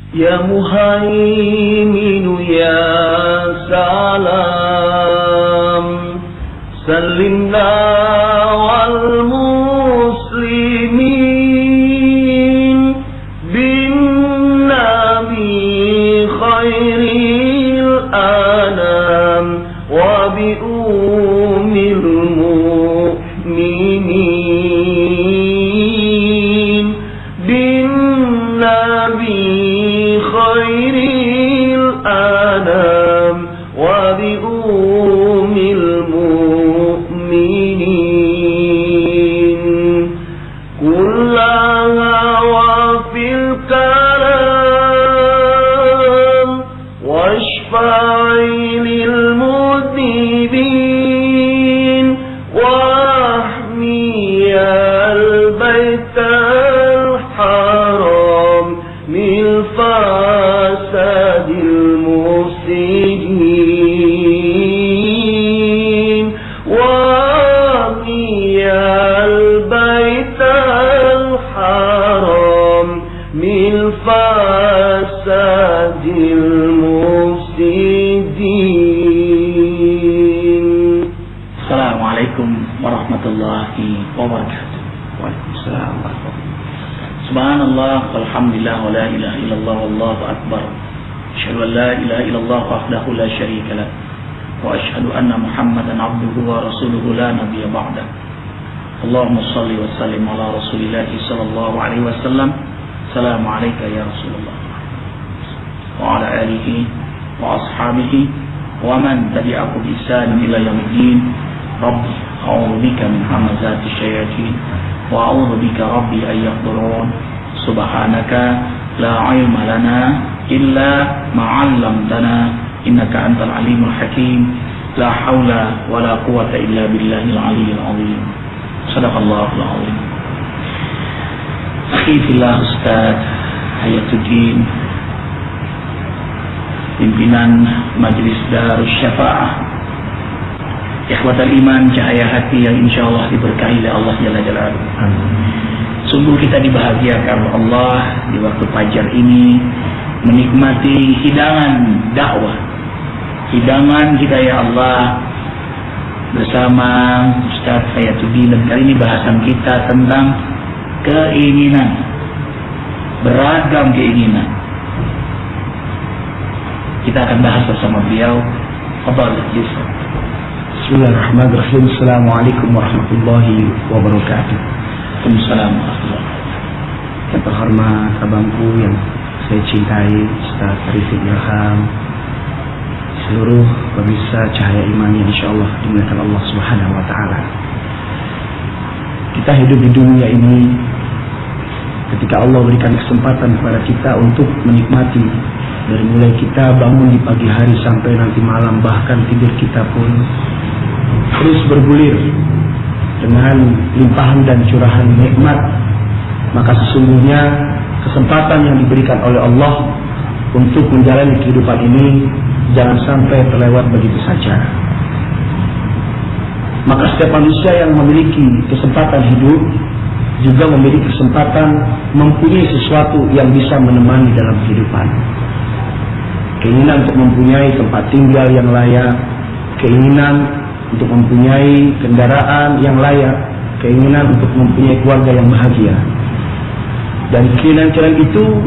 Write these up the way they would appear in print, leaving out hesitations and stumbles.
Ya Muhaiminu ya Salam, Salimna wal muslimin bin Nabi khairil anam wa bi umil mu'minin bin Nabi khairil anam wa bi umil mu'minin kullaha wa fil kalam washfa'i lil mudhibin wahmi al baital haram min fasadil mufsidin wahmi al baital haram min fasadil mufsidin. Assalamualaikum warahmatullahi wabarakatuh. Waalaikumsalam warahmatullahi. Subhanallah walhamdulillah wa la ilaha illallah wallahu akbar. Asyhadu an la ilaha illallah wahdahu la syarika lah wa asyhadu anna Muhammadan abduhu wa rasuluhu la nabiyya ba'dah. Allahumma shalli wa sallim ala Rasulillah sallallahu alaihi wasallam. Assalamu alayka ya Rasulullah wa ala alihi wa ashabihi wa man tabi'ahu bi ihsan ila yaumiddin. Rabbi a'udzu bika min hamazati syayatin wa a'udzu bika rabbi an yahdurun. Subhanaka la ilma lana illa ma 'allamtana innaka antal alimul hakim. La haula wa la quwwata illa billahil aliyyil azim. Shadaqallahul azim. Akhi fillah Ustaz Hayatuddin, pimpinan Majelis Darus Syafa'ah, ikhwatal iman, cahaya hati yang insyaallah diberkahi oleh Allah Jalla Jalaluhu. Sungguh kita dibahagiakan Allah di waktu fajar ini menikmati hidangan dakwah, hidangan hidayah Allah bersama Ustaz Hayatuddin. Dan kali ini bahasan kita tentang keinginan, beragam keinginan. Kita akan bahas bersama beliau. Fadhal Ustaz. Bismillahirrahmanirrahim. Assalamualaikum warahmatullahi wabarakatuh. Waalaikumsalam warahmatullahi wabarakatuh. Yang terhormat abangku yang saya cintai, Ustaz Arifin Ilham, seluruh pemirsa Cahaya Iman yang insyaallah dimuliakan Allah Subhanahu wa taala. Kita hidup di dunia ini ketika Allah berikan kesempatan kepada kita untuk menikmati, dari mulai kita bangun di pagi hari sampai nanti malam, bahkan tidur kita pun terus bergulir dengan limpahan dan curahan nikmat. Maka sesungguhnya kesempatan yang diberikan oleh Allah untuk menjalani kehidupan ini jangan sampai terlewat begitu saja. Maka setiap manusia yang memiliki kesempatan hidup juga memiliki kesempatan mempunyai sesuatu yang bisa menemani dalam kehidupan. Keinginan untuk mempunyai tempat tinggal yang layak, keinginan untuk mempunyai kendaraan yang layak, keinginan untuk mempunyai keluarga yang bahagia. Dan keinginan-keinginan itu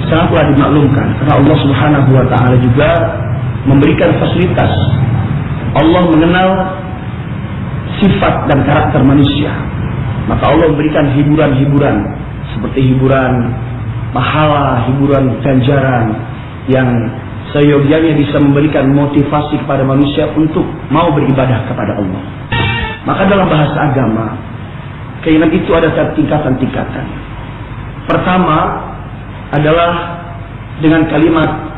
sangatlah dimaklumkan karena Allah Subhanahu wa taala juga memberikan fasilitas. Allah mengenal sifat dan karakter manusia. Maka Allah memberikan hiburan-hiburan seperti hiburan pahala, hiburan ganjaran yang seyogianya bisa memberikan motivasi kepada manusia untuk mau beribadah kepada Allah. Maka dalam bahasa agama, keinginan itu ada tingkatan-tingkatan. Pertama adalah dengan kalimat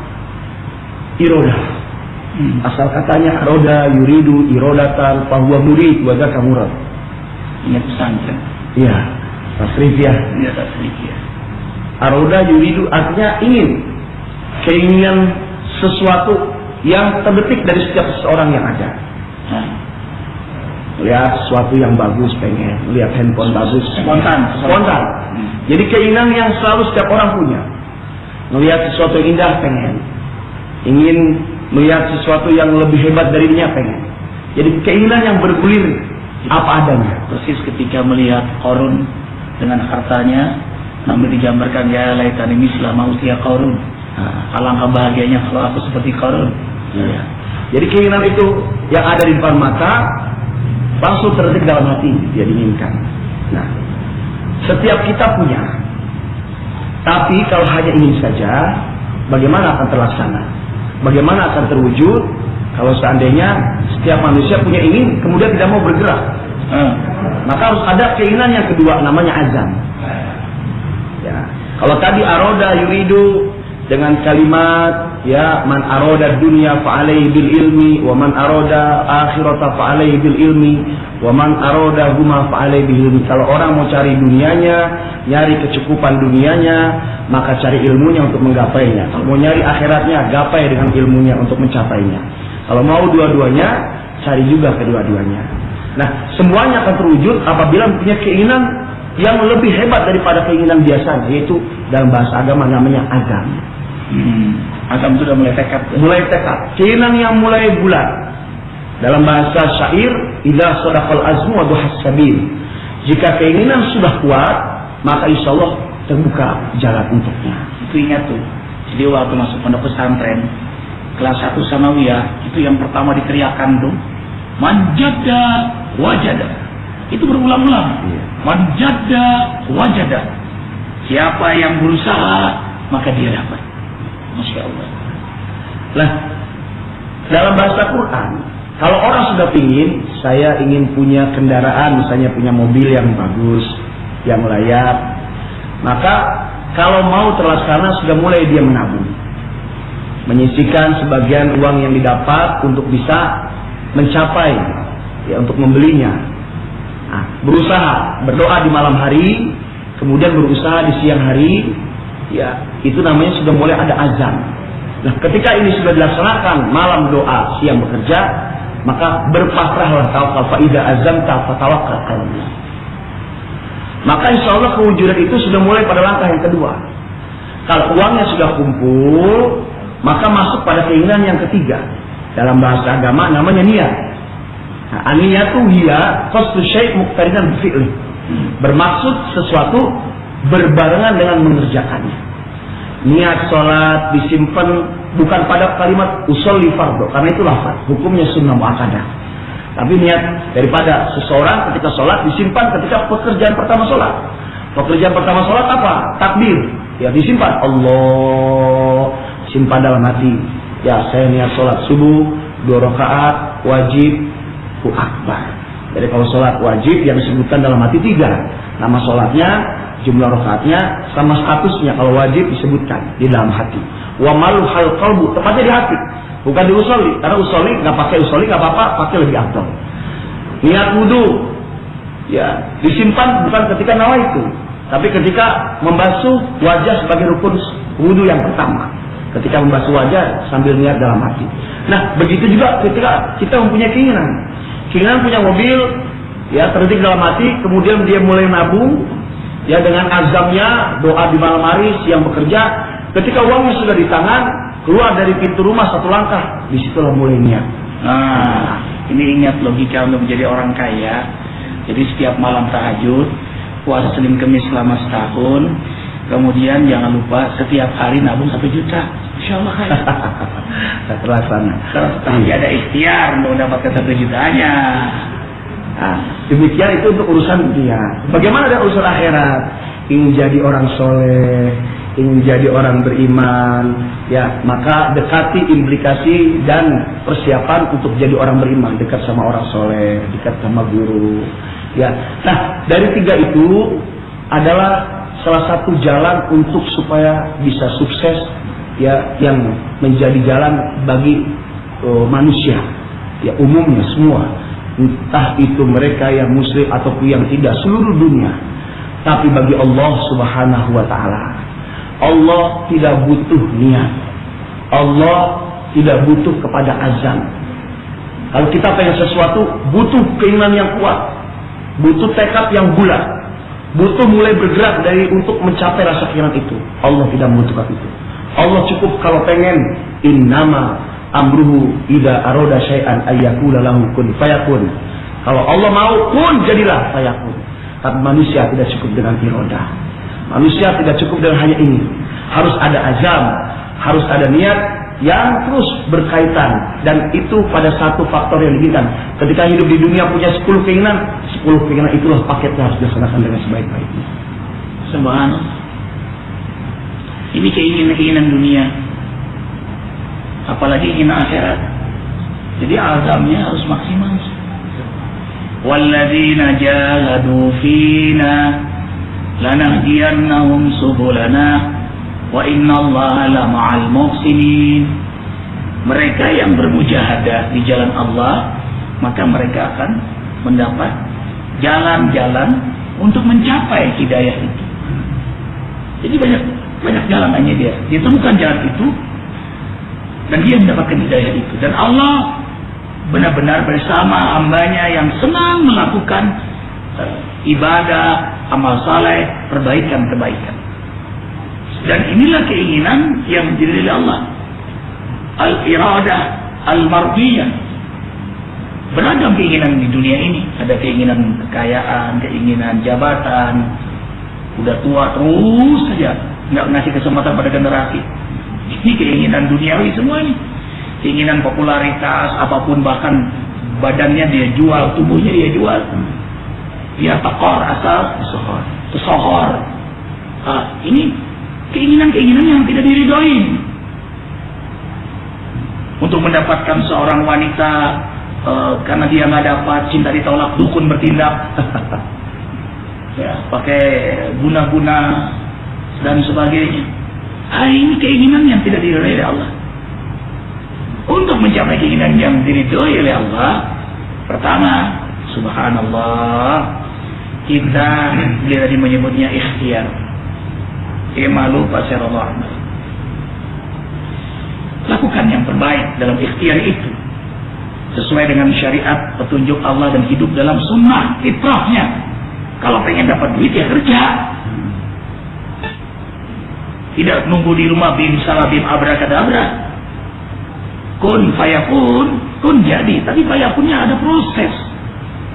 irodah. Asal katanya aroda yuridu irodatan fahuwa murid wa dzaka murad. Ini pesantren. Iya, tasrifiyah. Iya, tasrifiyah. Aroda yuridu artinya ingin, keinginan sesuatu yang terbetik dari setiap seseorang yang ada. Melihat sesuatu yang bagus, pengen melihat handphone bagus, spontan. Jadi keinginan yang selalu setiap orang punya. Melihat sesuatu yang indah pengen. Ingin melihat sesuatu yang lebih hebat darinya pengen. Jadi keinginan yang bergulir apa adanya. Persis ketika melihat Qarun dengan hartanya, namun digambarkan ya laitani misla mautia Qarun. Alangkah bahagianya kalau aku seperti Qarun. Iya. Jadi keinginan itu yang ada di depan mata langsung terdetik dalam hati dia diinginkan. Nah, setiap kita punya. Tapi kalau hanya ingin saja, bagaimana akan terlaksana? Bagaimana akan terwujud kalau seandainya setiap manusia punya ingin kemudian tidak mau bergerak? Maka harus ada keinginan yang kedua, namanya azam. Ya, kalau tadi aroda yuridu dengan kalimat ya man aroda dunya fa alaihi bil ilmi wa man aroda akhirata fa alaihi bil ilmi wa man aroda huma fa alaihi bil ilmi. Kalau orang mau cari dunianya, nyari kecukupan dunianya, maka cari ilmunya untuk menggapainya. Kalau mau nyari akhiratnya, gapai dengan ilmunya untuk mencapainya. Kalau mau dua-duanya, cari juga kedua-duanya. Nah, semuanya akan terwujud apabila punya keinginan yang lebih hebat daripada keinginan biasa, yaitu dalam bahasa agama namanya azam. Azam sudah mulai tekad. Mulai tekad. Keinginan yang mulai bulat. Dalam bahasa syair, idza sadaqal azmu wa duhas sabil. Jika keinginan sudah kuat, maka insya Allah terbuka jalan untuknya. Itu ingat tuh. Jadi waktu masuk pondok pesantren kelas 1 sanawiyah, itu yang pertama diteriakan tuh, manjada wajada. Itu berulang-ulang. Manjada wajada. Siapa yang berusaha, maka dia dapat. Masya Allah. Nah, dalam bahasa Quran, kalau orang sudah saya ingin punya kendaraan, misalnya punya mobil yang bagus, yang layak, maka kalau mau terlaksana sudah mulai dia menabung, menyisihkan sebagian uang yang didapat untuk bisa mencapai, ya untuk membelinya. Nah, berusaha, berdoa di malam hari, kemudian berusaha di siang hari, ya itu namanya sudah mulai ada azam. Nah, ketika ini sudah dilaksanakan, malam doa, siang bekerja, maka berpasrahlah tawakal. Fa idza azamta fatawakkal 'ala Allah. Maka insya Allah kewujudan itu sudah mulai pada langkah yang kedua. Kalau uangnya sudah kumpul, maka masuk pada keinginan yang ketiga. Dalam bahasa agama namanya niat. Nah, niyatu hiya qasdu syai' muqtarinan bi fi'li. Bermaksud sesuatu berbarengan dengan mengerjakannya. Niat sholat disimpan bukan pada kalimat usolli fardhu, karena itu lafaz, hukumnya sunnah muakkadah. Tapi niat daripada seseorang ketika sholat disimpan ketika pekerjaan pertama sholat. Pekerjaan pertama sholat apa? Takbir. Ya disimpan. Allah, simpan dalam hati. Ya saya niat sholat subuh 2 rakaat wajib akbar. Jadi kalau sholat wajib yang disebutkan dalam hati 3. Nama sholatnya, jumlah rakaatnya, sama statusnya. Kalau wajib disebutkan di dalam hati. Wa maluhal qalbu, tepatnya di hati, bukan di usolli. Karena usolli nggak pakai usolli nggak apa-apa, pakai lebih afdal. Niat wudu, ya disimpan bukan ketika nawaitu, tapi ketika membasuh wajah sebagai rukun wudu yang pertama. Ketika membasuh wajah sambil niat dalam hati. Nah begitu juga ketika kita mempunyai keinginan punya mobil, ya terdetik dalam hati, kemudian dia mulai nabung, ya dengan azamnya doa di malam hari, siang bekerja. Ketika uangnya sudah di tangan, keluar dari pintu rumah 1 langkah, disitulah mulai niat. Nah, ini ingat logika untuk menjadi orang kaya. Jadi setiap malam tahajud, puasa Senin Kemis selama setahun, kemudian jangan lupa setiap hari nabung 1 juta. Insya Allah kaya. Terlaksana. Tapi ada ikhtiar untuk mendapatkan 1 jutanya. Nah, demikian itu untuk urusan dunia. Bagaimana dengan urusan akhirat? Ingin jadi orang soleh, ingin jadi orang beriman, ya maka dekati implikasi dan persiapan untuk jadi orang beriman, dekat sama orang soleh, dekat sama guru, ya. Nah dari 3 itu adalah salah satu jalan untuk supaya bisa sukses, ya yang menjadi jalan bagi manusia, ya umumnya semua, entah itu mereka yang muslim ataupun yang tidak, seluruh dunia. Tapi bagi Allah Subhanahu wa ta'ala, Allah tidak butuh niat, Allah tidak butuh kepada azam. Kalau kita pengen sesuatu, butuh keinginan yang kuat, butuh tekad yang bulat, butuh mulai bergerak dari untuk mencapai rasa keinginan itu. Allah tidak membutuhkan itu. Allah cukup kalau pengen, innama amruhu idza arada syai'an ayyakula lahu kun fayakun. Kalau Allah mau kun jadilah fayakun. Tapi manusia tidak cukup dengan irodah. Manusia tidak cukup dengan hanya ini. Harus ada azam, harus ada niat yang terus berkaitan, dan itu pada satu faktor yang diinginkan. Ketika hidup di dunia punya 10 keinginan itulah paketnya harus dilaksanakan dengan sebaik-baiknya. Subhanallah. Ini keinginan dunia, apalagi ingin akhirat. Jadi azamnya harus maksimal. Walladzina jahadu fina lanahdiyannahum subulana wa innallaha lama'al muhsinin. Mereka yang bermujahadah di jalan Allah, maka mereka akan mendapat jalan-jalan untuk mencapai hidayah itu. Jadi banyak jalan hanya dia temukan jalan itu dan dia mendapatkan hidayah itu. Dan Allah benar-benar bersama hambanya yang senang melakukan ibadah, amal saleh, perbaikan. Dan inilah keinginan yang diri Allah, al-iradah al-mardiyah. Beragam keinginan di dunia ini. Ada keinginan kekayaan, keinginan jabatan. Udah tua terus saja nggak ngasih kesempatan pada generasi. Ini keinginan duniawi semua ini. Keinginan popularitas apapun, bahkan badannya dia jual, tubuhnya dia jual. Dia takor asal tersohor. Ini keinginan-keinginan yang tidak diridhoi. Untuk mendapatkan seorang wanita, karena dia nggak dapat, cinta ditolak, dukun bertindak. Ya, pakai guna-guna dan sebagainya. Ini keinginan yang tidak diridhoi oleh Allah. Untuk mencapai keinginan yang diridhoi oleh Allah, pertama, subhanallah, kita dia tadi menyebutnya ikhtiar. Imalu fasirallah. Lakukan yang terbaik dalam ikhtiar itu sesuai dengan syariat, petunjuk Allah, dan hidup dalam sunnah fitrahnya. Kalau pengen dapat duit ya kerja. Tidak nunggu di rumah bim salah bim abrakadabra. Kun fayakun, kun jadi. Tapi fayakunnya ada proses.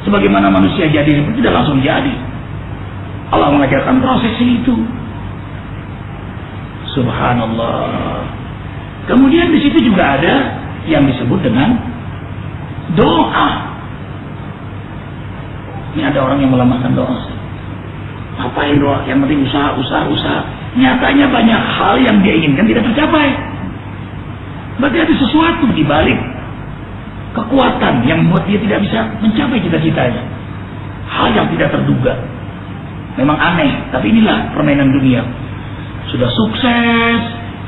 Sebagaimana manusia jadi pun tidak langsung jadi. Allah mengajarkan proses itu. Subhanallah. Kemudian di situ juga ada yang disebut dengan doa. Ini ada orang yang melemahkan doa. Ngapain doa? Yang penting usaha. Nyatanya banyak hal yang dia inginkan tidak tercapai. Berarti ada sesuatu di balik kekuatan yang membuat dia tidak bisa mencapai cita-citanya. Hal yang tidak terduga. Memang aneh, tapi inilah permainan dunia. Sudah sukses,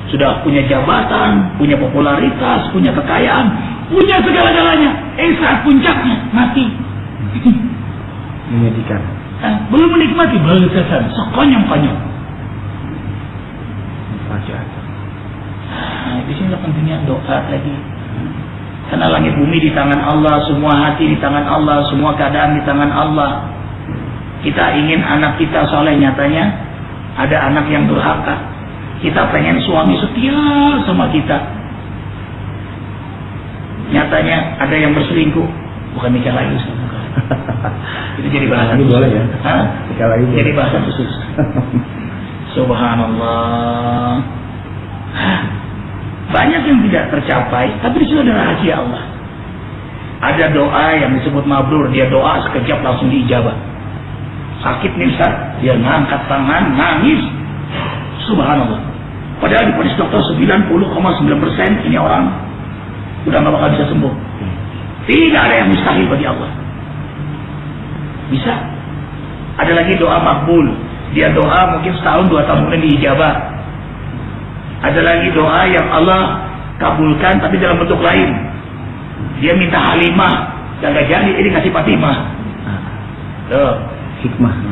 sudah punya jabatan, punya popularitas, punya kekayaan, punya segala-galanya. Saat puncaknya mati. Menyedihkan. Belum menikmati balasan, sekonyong-konyong. Di sini pentingnya doa lagi. Karena langit bumi di tangan Allah, semua hati di tangan Allah, semua keadaan di tangan Allah. Kita ingin anak kita soleh, nyatanya ada anak yang durhaka. Kita pengen suami setia sama kita, nyatanya ada yang berselingkuh. Bukan nikah lagi, itu jadi bahasan khusus. Boleh ya? Nikah lagi jadi bahasan khusus. Subhanallah. Banyak yang tidak tercapai, tapi di situ ada rahasia Allah. Ada doa yang disebut mabrur, dia doa sekejap langsung diijabah. Sakit nih Ustaz, dia ngangkat tangan, nangis. Subhanallah. Padahal diponis dokter 90,9% ini orang udah gak bakal bisa sembuh. Tidak ada yang mustahil bagi Allah. Bisa. Ada lagi doa makbul. Dia doa mungkin setahun 2 tahun kemudian diijabah. Ada lagi doa yang Allah kabulkan tapi dalam bentuk lain. Dia minta Halimah, gak jadi, ini kasih Fatimah.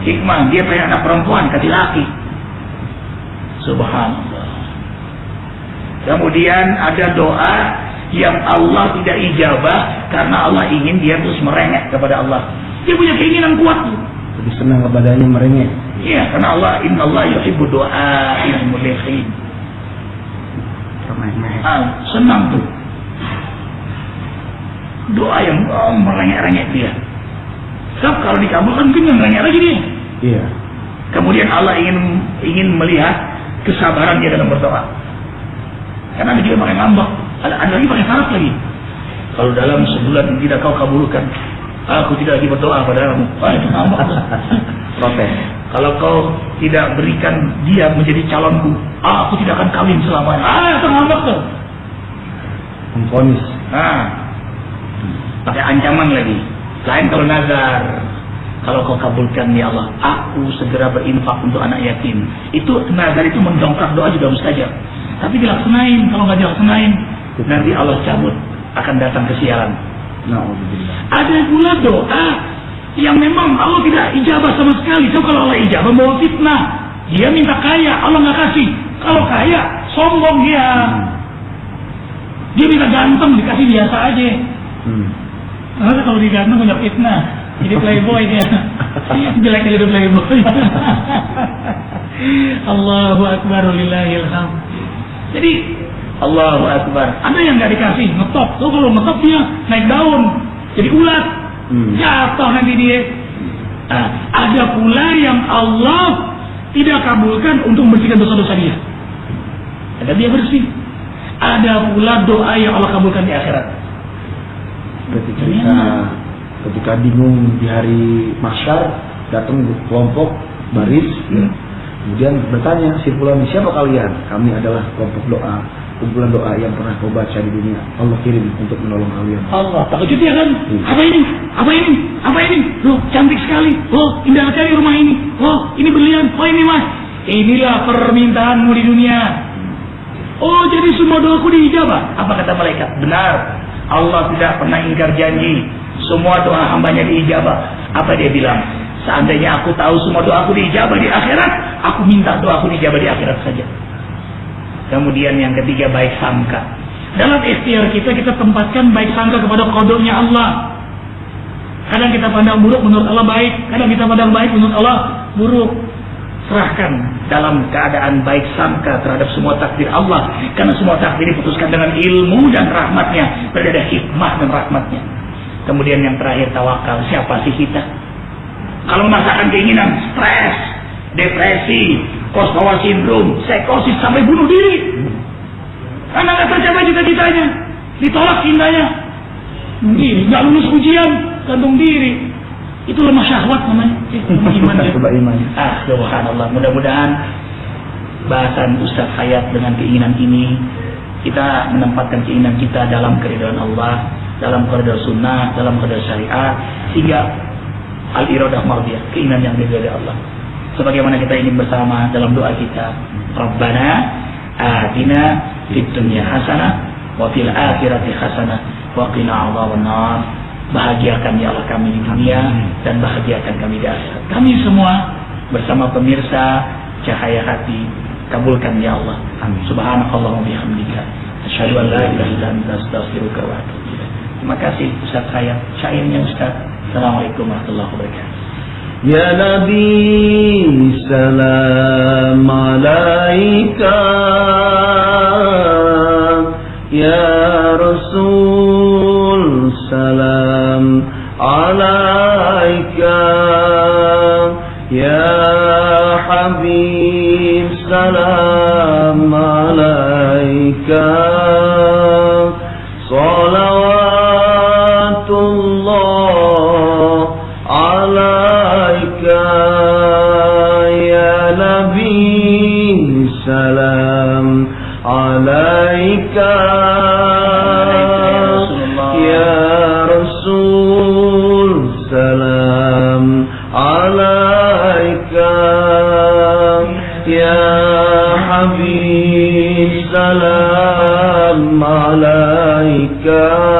Hikmah. Dia pengen anak perempuan, kasih laki. Subhanallah. Kemudian ada doa yang Allah tidak ijabah karena Allah ingin dia terus merengek kepada Allah. Dia punya keinginan kuat. Lebih senang kepadanya merengek. Iya, karena Allah, innallaha yuhibbu du'a al-mulikhin. Senang tuh. Doa yang merengek-rengek dia. Sebab kalau dikabulkan mungkin yang merengek lagi dia. Iya. Kemudian Allah ingin melihat kesabaran dia dalam berdoa. Karena dia pakai ngambek, ada lagi pakai syarat lagi. Kalau dalam sebulan tidak kau kabulkan, aku tidak lagi berdoa padamu. Itu ngambek. Protes. Kalau kau tidak berikan dia menjadi calonku, aku tidak akan kawin selamanya. Itu ngambek tuh. Memvonis. Pakai ancaman lagi. Lain kalau nazar. Kalau kau kabulkan ya Allah, aku segera berinfak untuk anak yatim. Itu nazar itu mendongkrak doa juga mustajab. Tapi dilaksanain. Kalau nggak dilaksanain, nanti Allah cabut, akan datang kesialan. Ada pula doa yang memang Allah tidak ijabah sama sekali. So kalau Allah ijabah bawa fitnah. Dia minta kaya, Allah nggak kasih. Kalau kaya, sombong dia. Dia minta ganteng, dikasih biasa aja. Karena kalau diganteng banyak fitnah. Jadi playboy dia. Jeleknya jadi playboy. Allahu Akbar lillahil hamd. Jadi Allahu Akbar. Ada yang nggak dikasih ngetop. Tuh kalau ngetop dia naik daun, jadi ulat, jatuh nanti dia. Ada pula yang Allah tidak kabulkan untuk membersihkan dosa-dosa dia. Ada dia bersih. Ada pula doa yang Allah kabulkan di akhirat. Berarti cerita ketika bingung di hari mahsyar, datang kelompok baris, kemudian bertanya si fulan, siapa kalian? Kami adalah kelompok doa, kumpulan doa yang pernah kau baca di dunia. Allah kirim untuk menolong kalian. Allah takut dia kan? Apa ini? Apa ini? Apa ini? Loh, cantik sekali. Oh, indah sekali rumah ini. Oh, ini berlian. Oh, ini mas. Inilah permintaanmu di dunia. Oh, jadi semua doaku diijabah. Apa kata malaikat? Benar. Allah tidak pernah ingkar janji. Semua doa hambanya diijabah. Apa dia bilang? Seandainya aku tahu semua doaku diijabah di akhirat, aku minta doaku diijabah di akhirat saja. Kemudian yang ketiga, baik sangka. Dalam ikhtiar kita tempatkan baik sangka kepada qadanya Allah. Kadang kita pandang buruk, menurut Allah baik. Kadang kita pandang baik, menurut Allah buruk. Serahkan dalam keadaan baik sangka terhadap semua takdir Allah. Karena semua takdir diputuskan dengan ilmu dan rahmatnya. Berada hikmah dan rahmatnya. Kemudian yang terakhir, tawakal. Siapa sih kita? Kalau memaksakan keinginan, stres, depresi, post-power syndrome, psikosis, sampai bunuh diri. Karena nggak tercapai cita-citanya, ditolak cintanya, nggak lulus ujian, gantung diri. Itu lemah syahwat namanya. Iman. Subhanallah. Mudah-mudahan bahasan Ustaz Hayat dengan keinginan ini, kita menempatkan keinginan kita dalam keridhaan Allah, dalam koridor sunnah, dalam koridor syariat, sehingga al-iradah mardiyah, keinginan yang diridhai Allah. Sebagaimana kita ingin bersama dalam doa kita, Rabbana atina fid dunya hasanah wa fil akhirati hasanah wa qina adzabannar. Bahagiakan ya Allah kami di dunia dan bahagiakan kami di akhirat. Kami semua bersama pemirsa Cahaya Hati, kabulkan ya Allah. Amin. Subhanakallahumma bihamdika asyhadu an la ilaha illa anta astaghfiruka wa atubu ilaik. Terima kasih Ustaz Hayat. Syairnya Ustaz. Assalamualaikum warahmatullahi wabarakatuh. Ya Nabi salam alaika, ya Rasul salam alaika, ya Habib salam alaika, salawatullah alaika, ya Nabi salam alaika, ya Rasul salam alaika, ya Habib salam alaika.